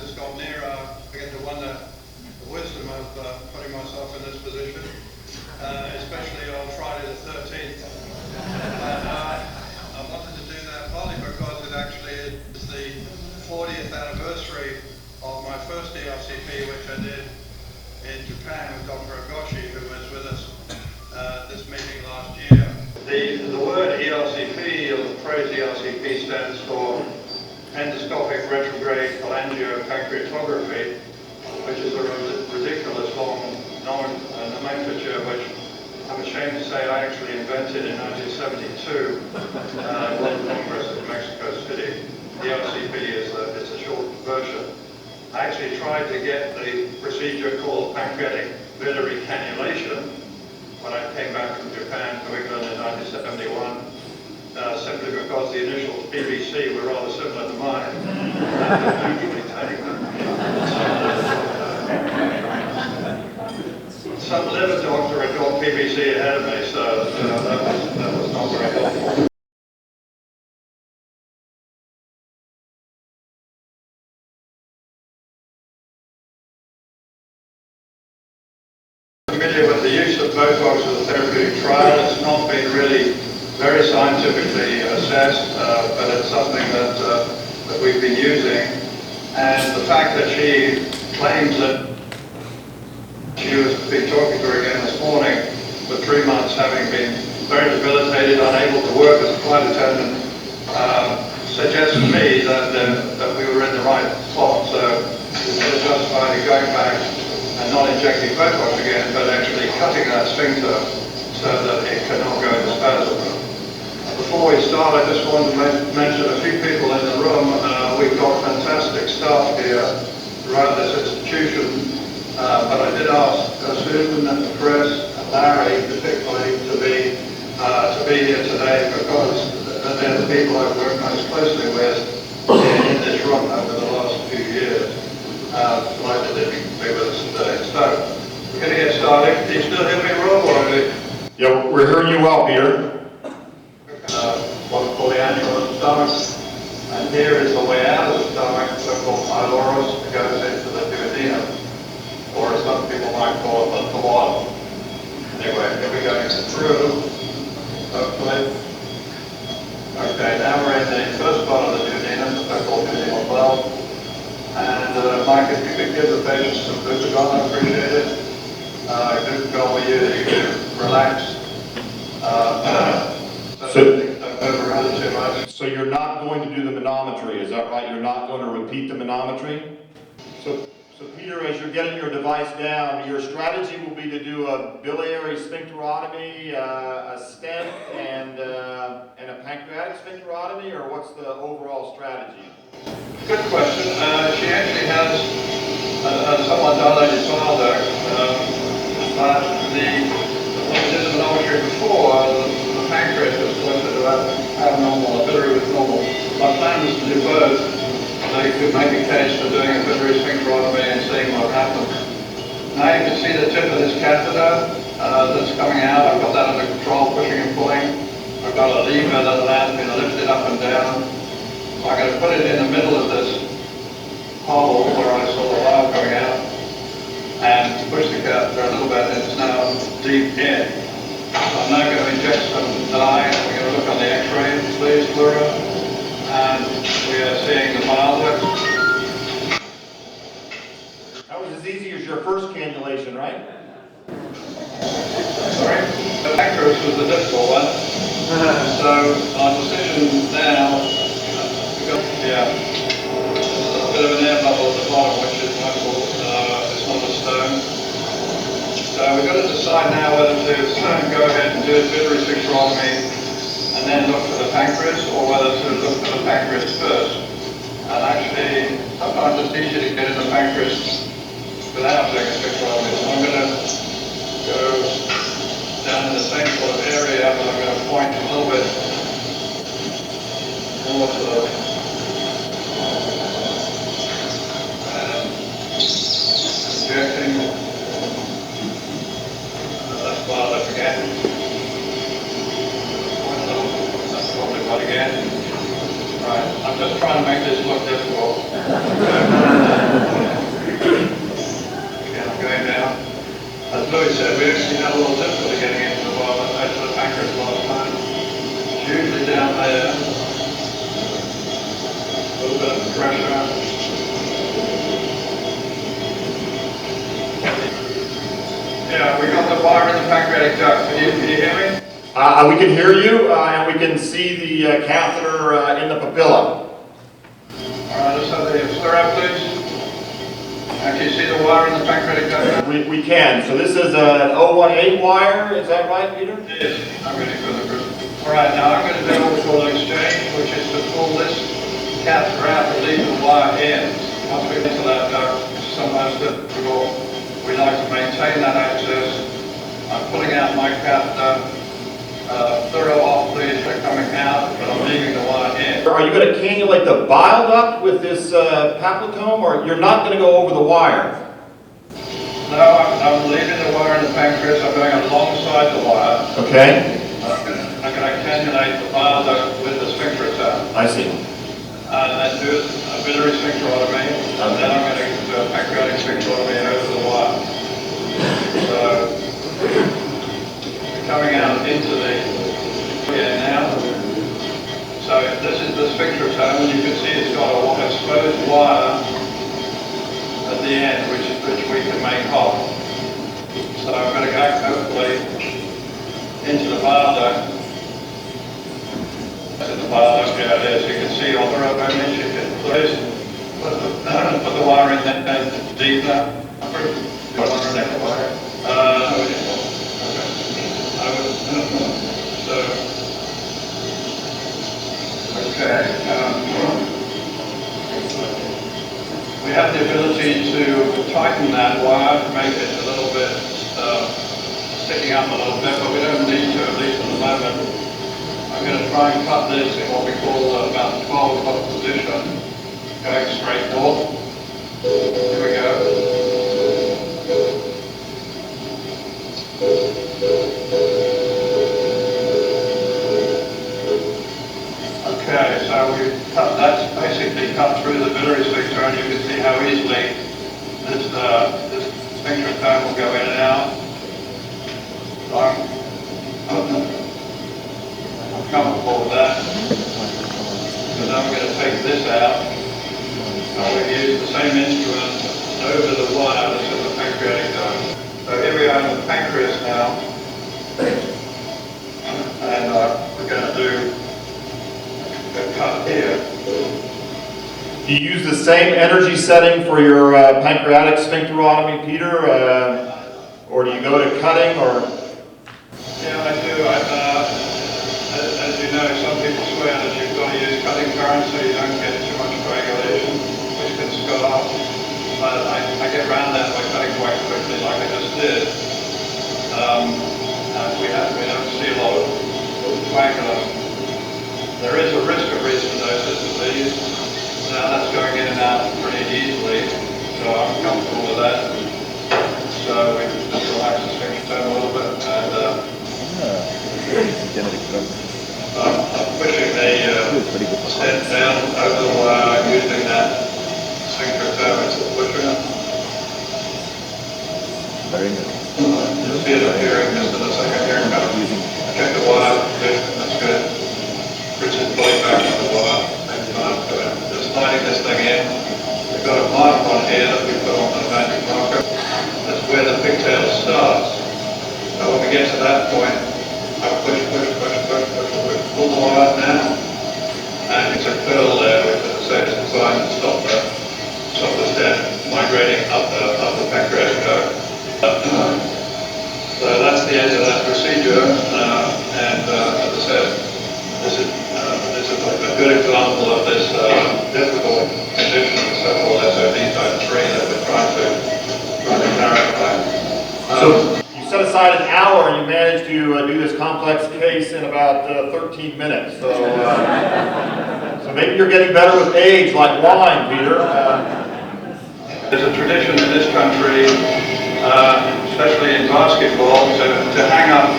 has gone near, I begin to wonder the wisdom of putting myself in this position, especially on Friday the 13th. I wanted to do that partly because it actually is the 40th anniversary of my first ERCP, which I did in Japan with Dr. Ogoshi, who was with us this meeting last year. The word ERCP, or the phrase ERCP, stands for endoscopic retrograde cholangiopancreatography, which is a ridiculous long nomenclature, which I'm ashamed to say I actually invented in 1972 at World Congress in Mexico City. The ERCP is a short version. I actually tried to get the procedure called pancreatic biliary cannulation when I came back from Japan to England in 1971, simply because the initials PBC were rather similar to mine. Some liver doctor had got PBC ahead of me, so that was not very helpful. Familiar with the use of Botox as a therapeutic trial. It's not been really very scientifically assessed, but it's something that we've been using. And the fact that she claims that she was been talking to her again this morning for 3 months, having been very debilitated, unable to work as a flight attendant, suggests to me that we were in the right spot. So we're justified in going back and not injecting Botox again, but actually cutting that sphincter so that it cannot go into spasm. Before we start, I just want to mention a few people in the room. We've got fantastic staff here throughout this institution, but I did ask Susan and Chris and Larry particularly to be here today because they're the people I've worked most closely with in this room over the last few years. Delighted that you can be with us today. So, we're going to get started. Can you still hear me, Rob? Yeah, we're hearing you well, Peter. What we call the annual endoscopy. And here is the way out of the stomach, so-called pylorus, that goes into the duodenum, or as some people might call it, the bottom. Anyway, here we go through, hopefully. Okay, now we're in the first part of the duodenum, the so-called duodenal valve. And Mike, if you could give the patient some glucagon, I appreciate it. Glucagon we use to relax. So you're not going to do the manometry, is that right? You're not going to repeat the manometry? So Peter, as you're getting your device down, your strategy will be to do a biliary sphincterotomy, a stent, and a pancreatic sphincterotomy, or what's the overall strategy? Good question. She actually has a somewhat dilated bile duct, but when we did the manometry before, the pancreas was looked at abnormal, the biliary was normal. My plan was to do both, so you could make a case for doing a biliary sphincterotomy and seeing what happens. Now you can see the tip of this catheter that's coming out. I've got that under control, pushing and pulling. I've got a lever that allows me to lift it up and down. I'm going to put it in the middle of this hole where I saw the valve coming out and push the catheter a little bit, and it's now deep in. I'm now going to inject some dye. We're going to look on the x-ray, please, Laura. And we are seeing the bile duct. That was as easy as your first cannulation, right? Sorry? The pancreas was the difficult one. So our decision now, yeah, a bit of an air bubble at the bottom, which is local, it's not a stone. So we've got to decide now whether to go ahead and do a biliary sphincterotomy and then look for the pancreas, or whether to look for the pancreas first. And actually, sometimes it's easier to get in the pancreas without doing a sphincterotomy. So I'm going to go down in the same sort of area, but I'm going to point a little bit more to the injecting. That's bile duct again. That's probably what again. Right, I'm just trying to make this look difficult. Yeah, we got the wire in the pancreatic duct. Can you hear me? We can hear you, and we can see the catheter in the papilla. All right, let's have the fluoride, please. Can you see the wire in the pancreatic duct? We can. So this is an 018 wire, is that right, Peter? It is. I'm going to go to the All right, now I'm going to do what's called an exchange, which is to pull this catheter out and leave the wire in. Once we get to that duct, it's sometimes difficult. We like to maintain that access. I'm pulling out my catheter. Thorough off, please. They're coming out, but I'm leaving the wire in. Are you going to cannulate the bile duct with this papillotome, or you're not going to go over the wire? No, I'm leaving the wire in the pancreas. I'm going alongside the wire. Okay. I'm going to cannulate the bile duct with the sphincterotomy. I see. And then do a biliary sphincterotomy. And then I'm going to do a pancreatic sphincterotomy over the wire. So, coming out into the now. So this is the sphincterotome, and you can see it's got a exposed wire at the end, which we can make off. So I'm going to go hopefully into the bile duct. That's in the bile duct, yeah it is. You can see on the rubber image, you can put the wire in there deeper. We have the ability to tighten that wire to make it a little bit sticking up a little bit, but we don't need to, at least at the moment. I'm going to try and cut this in what we call about 12 o'clock position, going straight north. Here we go. Okay, so that's basically cut through the biliary sphincter, and you can see how easily this sphincterotome will go in and out. So I'm comfortable with that. So now we're going to take this out, and we'll use the same instrument over the wire that's in the pancreatic duct. So here we are in the pancreas now, and we're going to do a cut here. Do you use the same energy setting for your pancreatic sphincterotomy, Peter? Or do you go to cutting, or? Yeah, I do. As you know, some people swear that you've got to use cutting current so you don't get too much coagulation, which can scar. But I get around that by cutting quite quickly, like I just did. And we don't see a lot of coagulation. There is a risk of restenosis disease. Now that's going in and out pretty easily, so I'm comfortable with that. So we can just relax the sphincter a little bit, and I'm pushing the stent down over the wire using that sphincter as a pusher. Very good. You'll see it appearing just in a second here. Check the wire position, that's good. Richard's pulling back on the wire, same time, just sliding this thing in. We've got a mark on here that we put on the magic marker. That's where the pigtail starts. So when we get to that point, I push, pull the wire down, and it's a curl there, which as I said is designed to stop the stent migrating up the pancreatic duct. So that's the end of that procedure, and as I said, this is a good example of this difficult condition, the so-called SOD type 3 that we're trying to clarify. So you set aside an hour and you managed to do this complex case in about 13 minutes. So, so maybe you're getting better with age, like wine, Peter. There's a tradition in this country, especially in basketball, to hang up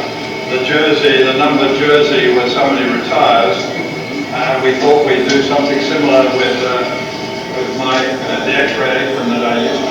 the jersey, the numbered jersey when somebody retires. And we thought we'd do something similar with the X-ray apron that I used